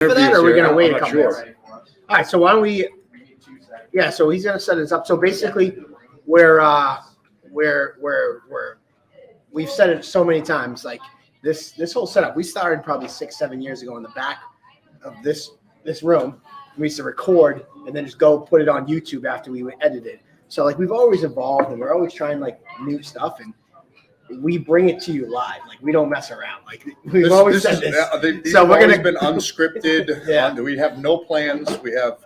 for that, or we're going to wait a couple minutes? Sure. All right, so why don't we? Yeah, so he's going to set us up. So basically, we've said it so many times. Like this whole setup, we started probably 6-7 years ago in the back of this room. We used to record and then just go put it on YouTube after we edited. So like we've always evolved, and we're always trying like new stuff, and we bring it to you live. Like we don't mess around. Like we've always said this. These so we're always been unscripted. Yeah. We have no plans. We have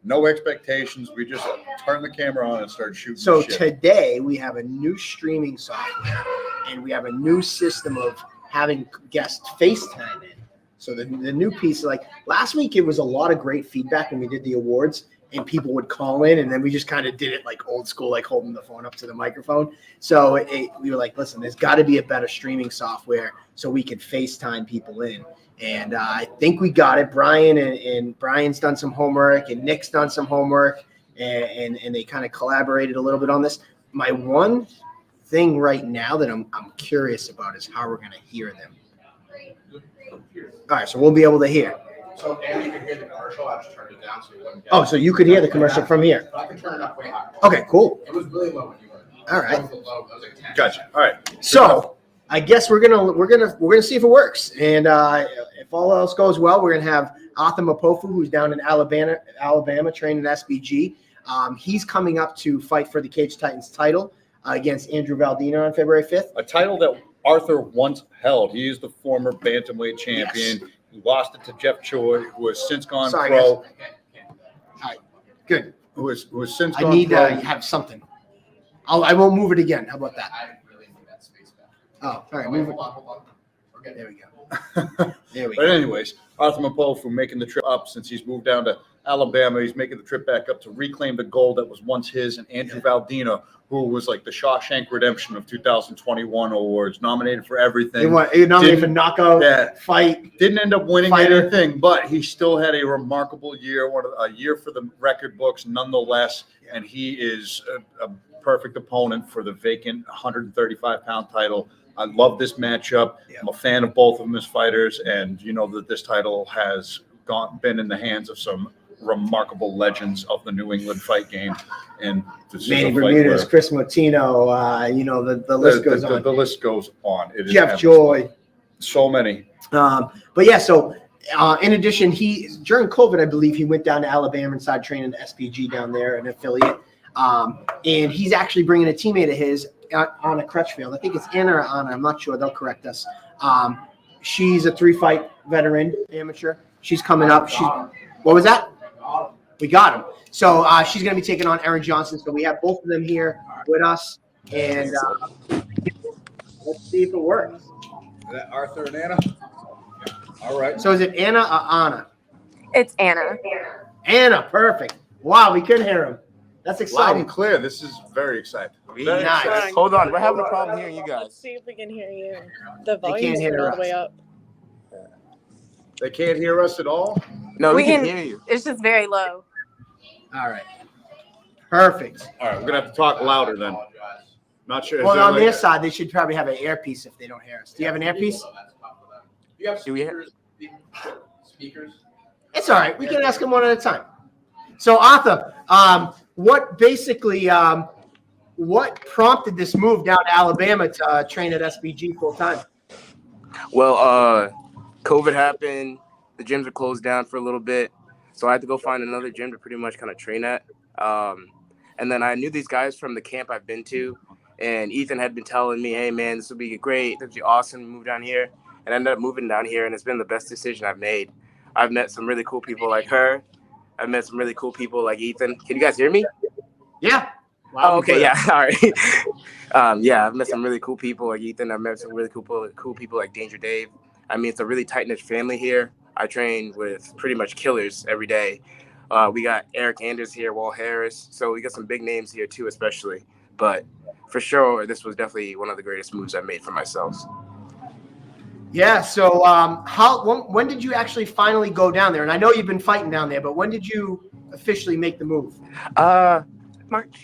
no expectations. We just turn the camera on and start shooting. So today we have a new streaming software, and we have a new system of having guests FaceTime in. So the new piece, like last week, it was a lot of great feedback when we did the awards, and people would call in, and then we just kind of did it like old school, like holding the phone up to the microphone. So we were like, listen, there's got to be a better streaming software so we can FaceTime people in. And I think we got it. Brian and Brian's done some homework, and Nick's done some homework, and they kind of collaborated a little bit on this. My one thing right now that I'm curious about is how we're going to hear them. All right, so we'll be able to hear. So, and you can hear the commercial. I just turned it down so you wouldn't get Oh, so you could hear the commercial from here. But I can turn it up way higher. Okay, cool. It was really low when you were. All right. That was low. That was like 10. Gotcha. All right. So I guess we're gonna see if it works. And if all else goes well, we're gonna have Mpofu, who's down in Alabama, training at SBG. He's coming up to fight for the Cage Titans title against Andrew Valdina on February 5th. A title that Arthur once held. He is the former bantamweight champion. Yes. He lost it to Jeff Choi, who has since gone pro. Guys. All right, good. Who has since I gone need pro. to have something. I won't move it again. How about that? I really need that space back. Oh, all right. Wait, Move it. hold on. There we go. There we But go. anyways, Arthur Mpofu making the trip up since he's moved down to Alabama. He's making the trip back up to reclaim the gold that was once his. And Andrew Valdina, who was like the Shawshank Redemption of 2021 awards, nominated for everything. He nominated for knockout, fight. Didn't end up winning fighter. anything, but he still had a remarkable year, a year for the record books nonetheless. And he is a perfect opponent for the vacant 135-pound title. I love this matchup. Yeah. I'm a fan of both of them as fighters, and you know that this title has been in the hands of some remarkable legends of the New England fight game. And this Manny is a fight Bermudez, where Chris Motino, the list goes on. The list goes on. It is Jeff Joy. So many. But yeah, so in addition, during COVID, I believe he went down to Alabama and started training the SBG down there, an affiliate. And he's actually bringing a teammate of his, Anna Crutchfield. I think it's Anna or Anna. I'm not sure. They'll correct us. She's a 3-fight veteran, amateur. She's coming up. What was that? We got him. So she's going to be taking on Aaron Johnson. So we have both of them here with us. And let's see if it works. Is that Arthur and Anna? All right. So is it Anna or Anna? It's Anna. Anna, perfect. Wow, we could hear him. That's Loud exciting. and clear. This is very exciting. Very nice. Hold on, we're having a problem hearing you guys. Let's see if we can hear you. The They can't volume's hear all us. the way up. They can't hear us at all? No, we We can can- hear you. It's just very low. All right. Perfect. All right, we're going to have to talk louder then. Not sure. Well, on their side, they should probably have an earpiece if they don't hear us. Do you have an earpiece? You have Do we have- speakers? It's all right. We can ask them one at a time. So, Arthur, what prompted this move down to Alabama to train at SBG full time? Well, COVID happened. The gyms were closed down for a little bit. So I had to go find another gym to pretty much kind of train at. And then I knew these guys from the camp I've been to. And Ethan had been telling me, hey, man, this would be great. This would be awesome to move down here. And I ended up moving down here, and it's been the best decision I've made. I've met some really cool people like her. I've met some really cool people like Ethan. Can you guys hear me? Yeah. Oh, okay, yeah, all right. Yeah, I've met some really cool people like Ethan. I've met some really cool people like Danger Dave. I mean, it's a really tight-knit family here. I train with pretty much killers every day. We got Eric Anders here, Walt Harris. So we got some big names here too, especially. But for sure, this was definitely one of the greatest moves I made for myself. Yeah. So, when did you actually finally go down there? And I know you've been fighting down there, but when did you officially make the move?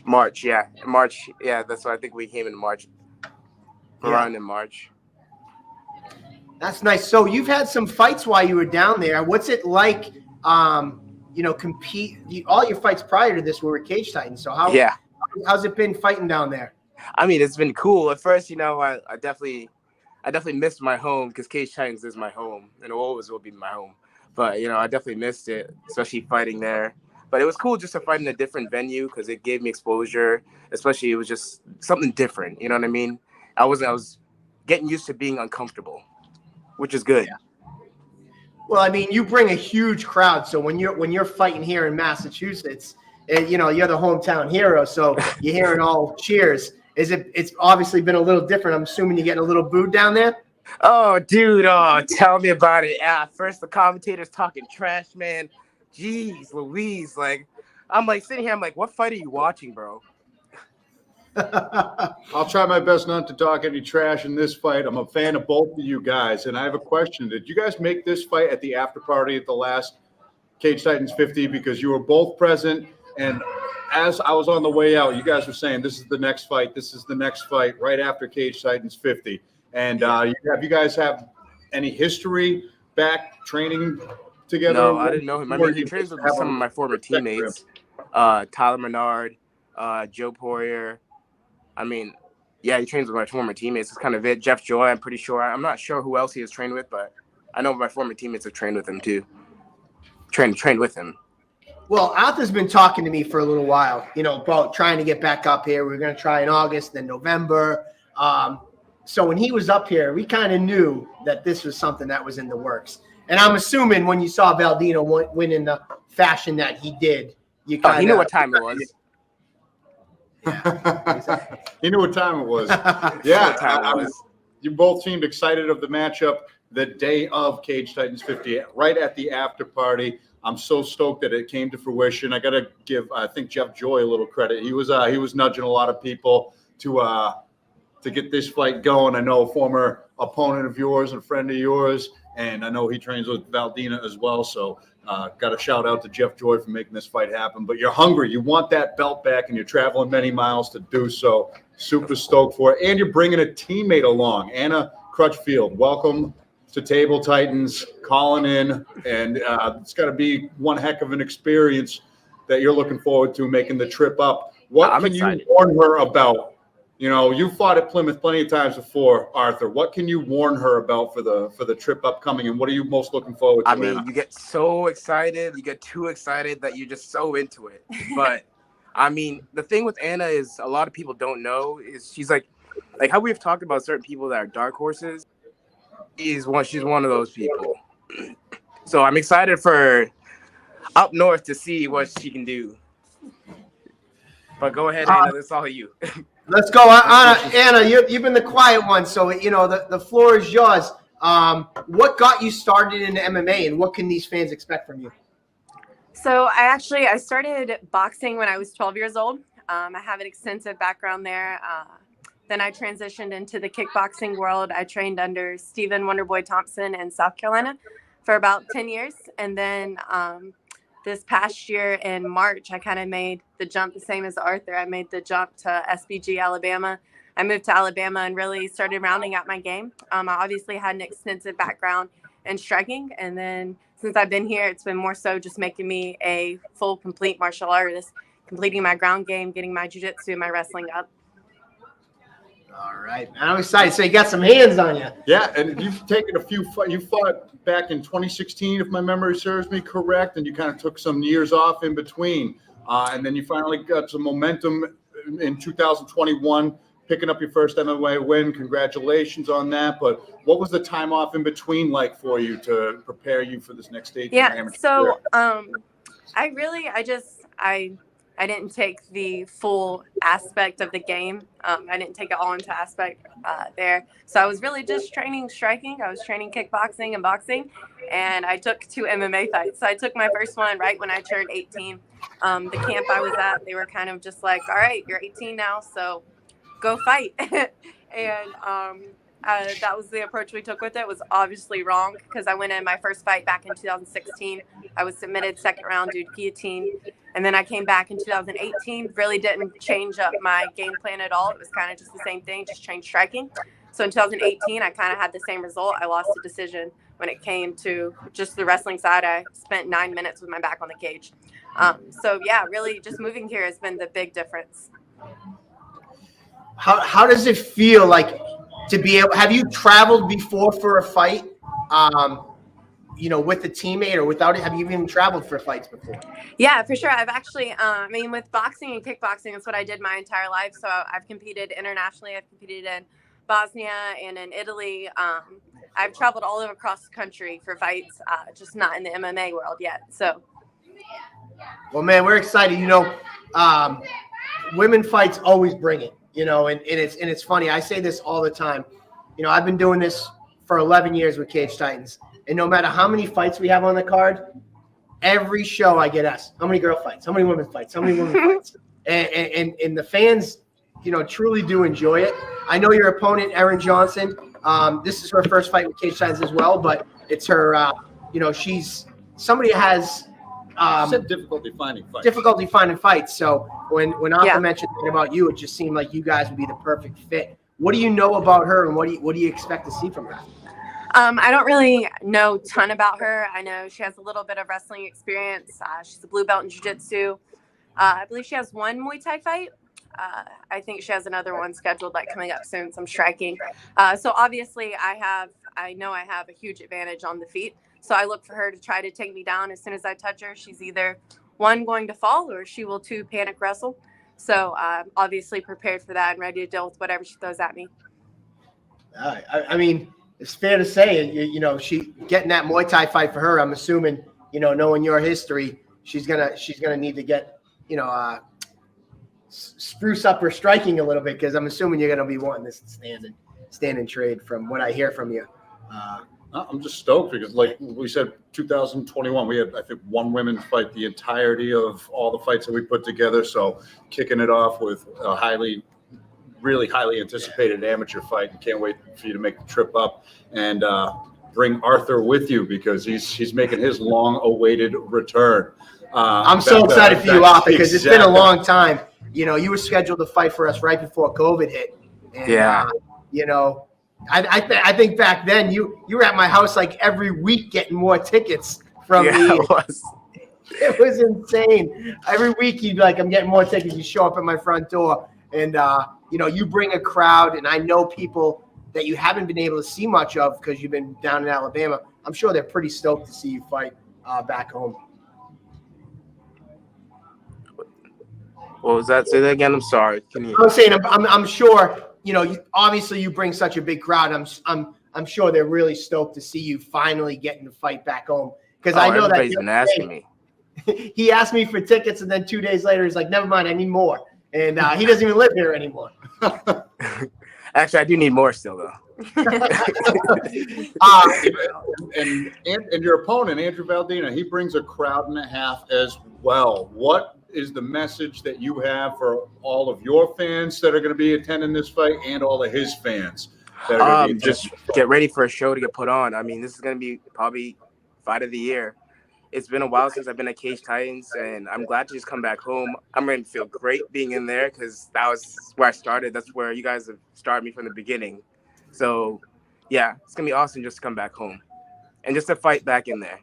March, yeah. March, yeah. That's why I think we came in March. Around in March. That's nice. So you've had some fights while you were down there. What's it like? Compete. All your fights prior to this were with Cage Titans. So how's it been fighting down there? I mean, it's been cool. At first, I definitely missed my home because Cage Titans is my home and always will be my home. But I definitely missed it, especially fighting there. But it was cool just to fight in a different venue because it gave me exposure. Especially, it was just something different. You know what I mean? I was getting used to being uncomfortable, which is good. Yeah. Well, I mean, you bring a huge crowd. So when you're fighting here in Massachusetts, you're the hometown hero. So you're hearing all cheers. It's obviously been a little different. I'm assuming you're getting a little booed down there. Oh, dude. Oh, tell me about it. First the commentators talking trash, man. Jeez Louise. I'm sitting here. I'm like, what fight are you watching, bro? I'll try my best not to talk any trash in this fight. I'm a fan of both of you guys, and I have a question. Did you guys make this fight at the after party at the last Cage Titans 50? Because you were both present, and as I was on the way out, you guys were saying this is the next fight. This is the next fight right after Cage Titans 50. And have you guys have any history back training together? No, I didn't know him. I mean, he trains with some of my former teammates, Tyler Menard, Joe Poirier. I mean, yeah, he trains with my former teammates. It's kind of it. Jeff Joy, I'm pretty sure. I'm not sure who else he has trained with, but I know my former teammates have trained with him too. Trained with him. Well, Arthur's been talking to me for a little while, about trying to get back up here. We're going to try in August, then November. So when he was up here, we kind of knew that this was something that was in the works. And I'm assuming when you saw Valdino win in the fashion that he did, you kind of he knew what time it was. He knew what time it was. You both seemed excited of the matchup the day of Cage Titans 50, right at the after party. I'm so stoked that it came to fruition. I got to give, I think, Jeff Joy a little credit. He was nudging a lot of people to get this fight going. I know a former opponent of yours and a friend of yours, and I know he trains with Valdina as well. So got a shout out to Jeff Joy for making this fight happen. But you're hungry. You want that belt back, and you're traveling many miles to do so. Super stoked for it. And you're bringing a teammate along, Anna Crutchfield. Welcome to Table Titans, calling in. And it's got to be one heck of an experience that you're looking forward to making the trip up. What can you warn her about? You fought at Plymouth plenty of times before, Arthur. What can you warn her about for the trip upcoming, and what are you most looking forward to? I mean, you get so excited. You get too excited that you're just so into it. But, I mean, the thing with Anna is a lot of people don't know is she's like how we've talked about certain people that are dark horses. She's one of those people. So I'm excited for up north to see what she can do. But go ahead, Anna. That's all you. Let's go, Anna. You've been the quiet one, so the floor is yours. What got you started in MMA, and what can these fans expect from you? So I started boxing when I was 12 years old. I have an extensive background there. Then I transitioned into the kickboxing world. I trained under Stephen Wonderboy Thompson in South Carolina for about 10 years. And then this past year in March, I kind of made the jump the same as Arthur. I made the jump to SBG, Alabama. I moved to Alabama and really started rounding out my game. I obviously had an extensive background in striking. And then since I've been here, it's been more so just making me a full, complete martial artist, completing my ground game, getting my jiu-jitsu and my wrestling up. All right, man. I'm excited. So you got some hands on you. Yeah, and you've taken a few – you fought back in 2016, if my memory serves me correct, and you kind of took some years off in between. And then you finally got some momentum in 2021, picking up your first MMA win. Congratulations on that. But what was the time off in between like for you to prepare you for this next stage? Yeah, so I didn't take the full aspect of the game. I didn't take it all into aspect there. So I was really just training striking. I was training kickboxing and boxing, and I took 2 MMA fights. So I took my first one right when I turned 18. The camp I was at, they were kind of just like, all right, you're 18 now, so go fight. And that was the approach we took with it. It was obviously wrong because I went in my first fight back in 2016. I was submitted second round due to guillotine. And then I came back in 2018, really didn't change up my game plan at all. It was kind of just the same thing, just changed striking. So in 2018, I kind of had the same result. I lost a decision when it came to just the wrestling side. I spent 9 minutes with my back on the cage. So yeah, really just moving here has been the big difference. How does it feel like to be able? Have you traveled before for a fight? With a teammate or without it? Have you even traveled for fights before? Yeah, for sure. I've actually, with boxing and kickboxing, it's what I did my entire life. So I've competed internationally. I've competed in Bosnia and in Italy. I've traveled all over across the country for fights, just not in the MMA world yet. So. Well, man, we're excited. Women fights always bring it. And it's funny. I say this all the time. I've been doing this for 11 years with Cage Titans, and no matter how many fights we have on the card, every show I get asked, how many girl fights, how many women fights, how many women fights, and the fans, truly do enjoy it. I know your opponent, Erin Johnson. This is her first fight with Cage Titans as well, but it's her. She's somebody that has. Said difficulty finding fights. So when Anka mentioned about you, it just seemed like you guys would be the perfect fit. What do you know about her, and what do you expect to see from her? I don't really know a ton about her. I know she has a little bit of wrestling experience. She's a blue belt in jiu-jitsu. I believe she has one Muay Thai fight. I think she has another one scheduled coming up soon, some striking. So obviously I know I have a huge advantage on the feet. So I look for her to try to take me down as soon as I touch her. She's either one, going to fall, or she will two, panic wrestle. So I'm obviously prepared for that and ready to deal with whatever she throws at me. I mean, it's fair to say, she getting that Muay Thai fight for her. I'm assuming, knowing your history, she's gonna need to get, spruce up her striking a little bit, because I'm assuming you're gonna be wanting this stand and trade from what I hear from you. I'm just stoked because, like we said, 2021, we had, I think, one women's fight the entirety of all the fights that we put together. So kicking it off with a really highly anticipated amateur fight, and can't wait for you to make the trip up and bring Arthur with you, because he's making his long-awaited return. I'm so excited for you, Arthur, because it's been a long time. You were scheduled to fight for us right before COVID hit. And, I think back then you were at my house like every week getting more tickets from me. It was insane. Every week you'd be like, I'm getting more tickets. You show up at my front door, and you bring a crowd, and I know people that you haven't been able to see much of because you've been down in Alabama. I'm sure they're pretty stoked to see you fight back home. What was that? Say that again. I'm sorry. I'm saying I'm sure. Obviously you bring such a big crowd. I'm sure they're really stoked to see you finally getting the fight back home. Because I know everybody's been asking me. He asked me for tickets, and then 2 days later he's like, "Never mind, I need more." And he doesn't even live here anymore. Actually, I do need more still, though. And your opponent, Andrew Valdina, he brings a crowd and a half as well. What is the message that you have for all of your fans that are going to be attending this fight, and all of his fans that are going to be just get ready for a show to get put on. I mean, this is going to be probably fight of the year. It's been a while since I've been at Cage Titans, and I'm glad to just come back home. I'm going to feel great being in there, because that was where I started. That's where you guys have started me from the beginning. So, yeah, it's going to be awesome just to come back home and just to fight back in there.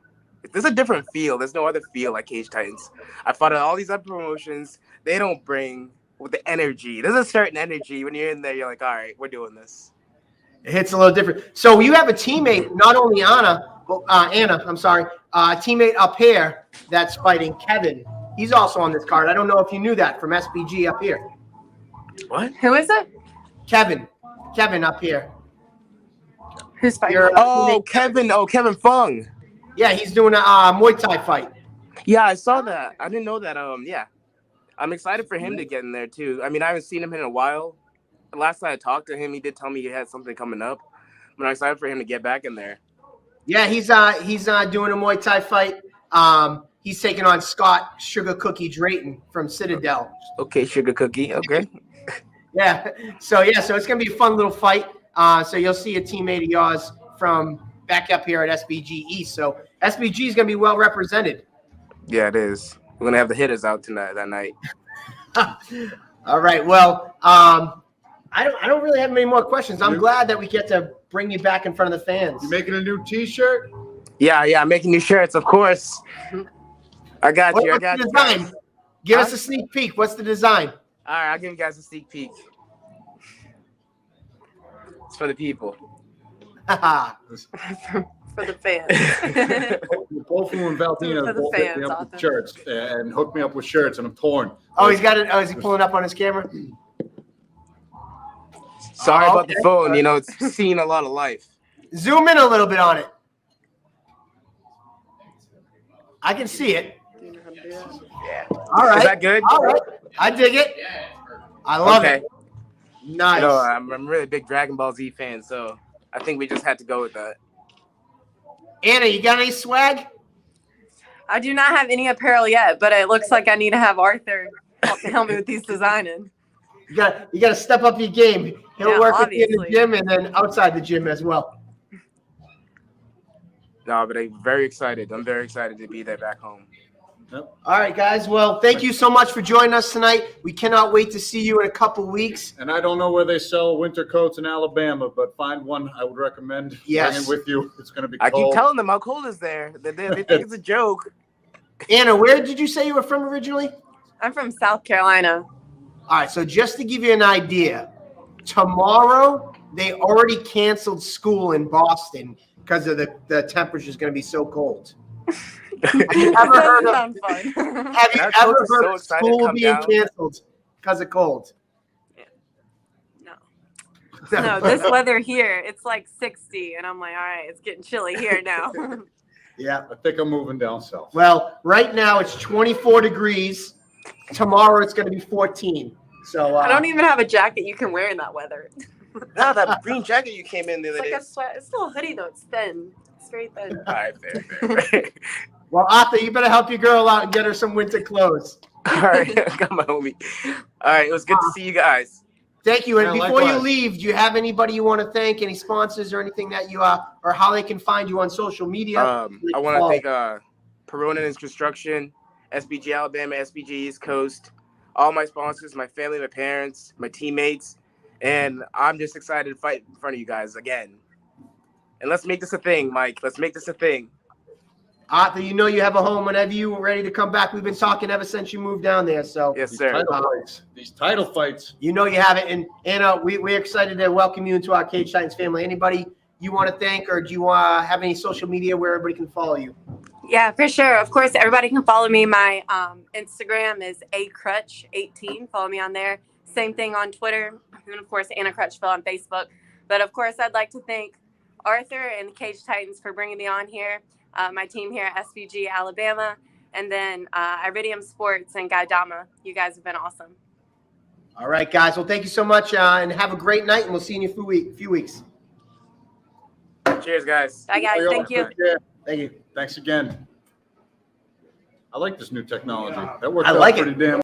There's a different feel. There's no other feel like Cage Titans. I fought at all these other promotions. They don't bring with the energy. There's a certain energy when you're in there. You're like, all right, we're doing this. It hits a little different. So you have a teammate, not only Anna, but teammate up here that's fighting Kevin. He's also on this card. I don't know if you knew that from SBG up here. What? Who is it? Kevin up here. Who's fighting? Kevin Fung. Yeah, he's doing a Muay Thai fight. Yeah, I saw that. I didn't know that. Yeah, I'm excited for him to get in there too. I mean, I haven't seen him in a while. The last time I talked to him, he did tell me he had something coming up. But I'm excited for him to get back in there. Yeah, he's doing a Muay Thai fight. He's taking on Scott Sugar Cookie Drayton from Citadel. Okay, Sugar Cookie. Okay. Yeah. So it's gonna be a fun little fight. So you'll see a teammate of yours from back up here at SBG East. So SBG is gonna be well represented. Yeah, it is. We're gonna have the hitters out that night. All right. Well, I don't really have many more questions. I'm You- glad that we get to bring you back in front of the fans. You making a new T-shirt? Yeah, I'm making new shirts, of course. I got you. I What's got the you design? guys. Give Huh? us a sneak peek. What's the design? All right, I'll give you guys a sneak peek. It's for the people. For the fans. Mpofu and Valdina For the both hit me fans, up with Arthur. shirts and hooked me up with shirts, and I'm torn. Oh, he's got it. Oh, is he pulling up on his camera? Sorry Oh, about the okay. phone. You know, it's seen a lot of life. Zoom in a little bit on it. I can see it. Yeah. All right. Is that good? All right. I dig it. Yeah, it's perfect. I love Okay. it. Nice. You know, I'm a really big Dragon Ball Z fan, so I think we just had to go with that. Anna, you got any swag? I do not have any apparel yet, but it looks like I need to have Arthur help me with these designing. You got to step up your game. He'll Yeah, work with you in the obviously. gym and then outside the gym as well. No, but I'm very excited. I'm very excited to be there back home. All right, guys. Well, thank you so much for joining us tonight. We cannot wait to see you in a couple weeks. And I don't know where they sell winter coats in Alabama, but find one I would recommend. Yes. Bring it with you. It's going to be I cold. keep telling them how cold is there. They think it's a joke. Anna, where did you say you were from originally? I'm from South Carolina. All right, so just to give you an idea, tomorrow they already canceled school in Boston because of the temperature is going to be so cold. Have you ever heard of, Sounds fun. have you That ever coach is heard so of excited to school come being down. canceled because of cold? No. No, this weather here, it's like 60, and I'm like, all right, it's getting chilly here now. Yeah. I think I'm moving down south. Well, right now it's 24 degrees. Tomorrow it's going to be 14. So I don't even have a jacket you can wear in that weather. No, that green jacket you came in the It's other like day. a sweat. It's still a hoodie though. It's thin. It's very thin. All right, fair. Well, Arthur, you better help your girl out and get her some winter clothes. All right, I got my homie. All right, it was good to see you guys. Thank you. And Yeah, before you likewise. leave, do you have anybody you want to thank? Any sponsors or anything that you or how they can find you on social media? I want to thank Peronin's Construction, SBG Alabama, SBG East Coast, all my sponsors, my family, my parents, my teammates, and I'm just excited to fight in front of you guys again. And let's make this a thing, Mike. Let's make this a thing. Arthur, you know you have a home whenever you are ready to come back. We've been talking ever since you moved down there. So Yes, These sir. title fights. you know you have it. And Anna, we're excited to welcome you into our Cage Titans family. Anybody you want to thank, or do you have any social media where everybody can follow you? Yeah, for sure. Of course, everybody can follow me. My Instagram is acrutch18. Follow me on there. Same thing on Twitter. And of course, Anna Crutchfield on Facebook. But of course, I'd like to thank Arthur and the Cage Titans for bringing me on here. My team here at SBG Alabama, and then Iridium Sports and Gaidama. You guys have been awesome. All right, guys. Well, thank you so much, and have a great night. And we'll see you in a few weeks. Cheers, guys. Bye, guys. Thank you. Thank you. Thanks again. I like this new technology. That worked I out like it. pretty damn